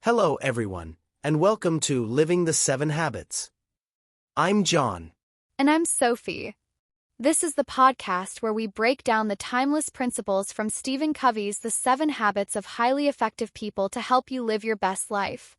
Hello everyone, and welcome to Living the 7 Habits. I'm John. And I'm Sophie. This is the podcast where we break down the timeless principles from Stephen Covey's The 7 Habits of Highly Effective People to help you live your best life.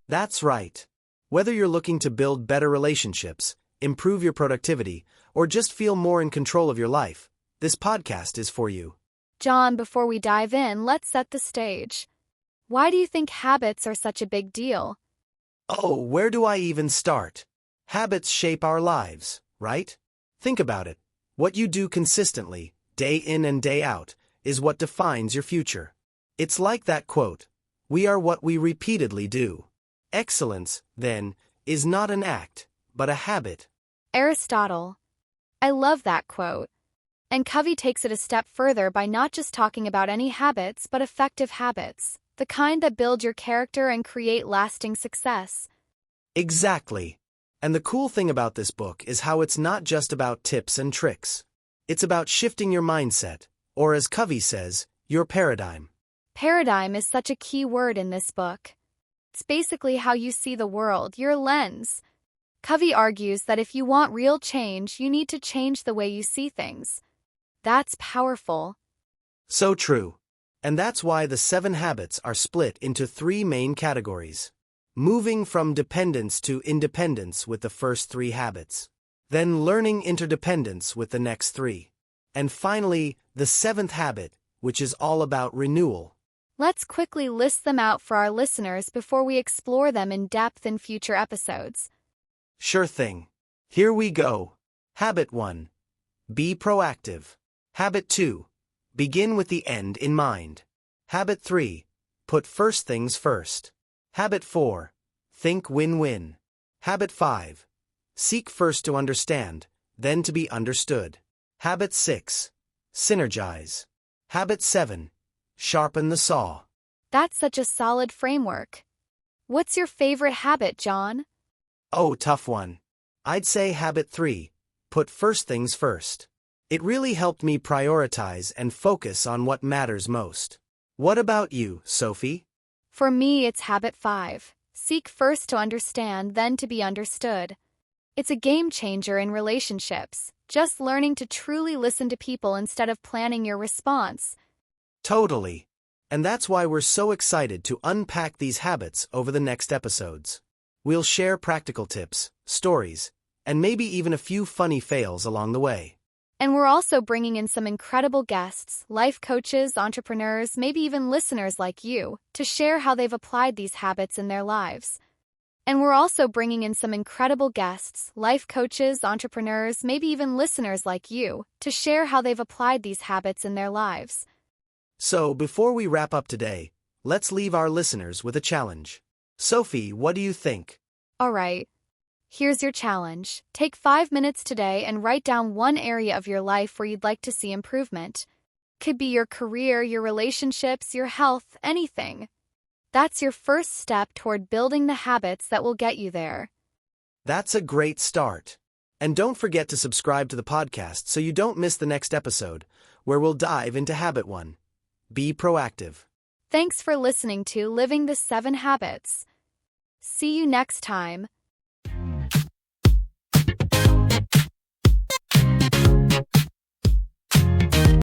That's right. Whether you're looking to build better relationships, improve your productivity, or just feel more in control of your life, this podcast is for you. John, before we dive in, let's set the stage. Why do you think habits are such a big deal? Oh, where do I even start? Habits shape our lives, right? Think about it. What you do consistently, day in and day out, is what defines your future. It's like that quote, "We are what we repeatedly do." Excellence, then, is not an act, but a habit. Aristotle. I love that quote. And Covey takes it a step further by not just talking about any habits but effective habits, the kind that build your character and create lasting success. Exactly. And the cool thing about this book is how it's not just about tips and tricks. It's about shifting your mindset, or as Covey says, your paradigm. Paradigm is such a key word in this book. It's basically how you see the world, your lens. Covey argues that if you want real change, you need to change the way you see things. That's powerful. So true. And that's why the 7 habits are split into 3 main categories. Moving from dependence to independence with the first 3 habits. Then learning interdependence with the next 3. And finally, the 7th habit, which is all about renewal. Let's quickly list them out for our listeners before we explore them in depth in future episodes. Sure thing. Here we go. Habit 1. Be proactive. Habit 2. Begin with the end in mind. Habit 3. Put first things first. Habit 4. Think win-win. Habit 5. Seek first to understand, then to be understood. Habit 6. Synergize. Habit 7. Sharpen the saw. That's such a solid framework. What's your favorite habit, John? Oh, tough one. I'd say habit 3. Put first things first. It really helped me prioritize and focus on what matters most. What about you, Sophie? For me, it's habit 5. Seek first to understand, then to be understood. It's a game changer in relationships, just learning to truly listen to people instead of planning your response. Totally. And that's why we're so excited to unpack these habits over the next episodes. We'll share practical tips, stories, and maybe even a few funny fails along the way. And we're also bringing in some incredible guests, life coaches, entrepreneurs, maybe even listeners like you, to share how they've applied these habits in their lives. So before we wrap up today, let's leave our listeners with a challenge. Sophie, what do you think? All right. Here's your challenge. Take 5 minutes today and write down one area of your life where you'd like to see improvement. Could be your career, your relationships, your health, anything. That's your first step toward building the habits that will get you there. That's a great start. And don't forget to subscribe to the podcast so you don't miss the next episode, where we'll dive into habit 1. Be proactive. Thanks for listening to Living the 7 Habits. See you next time.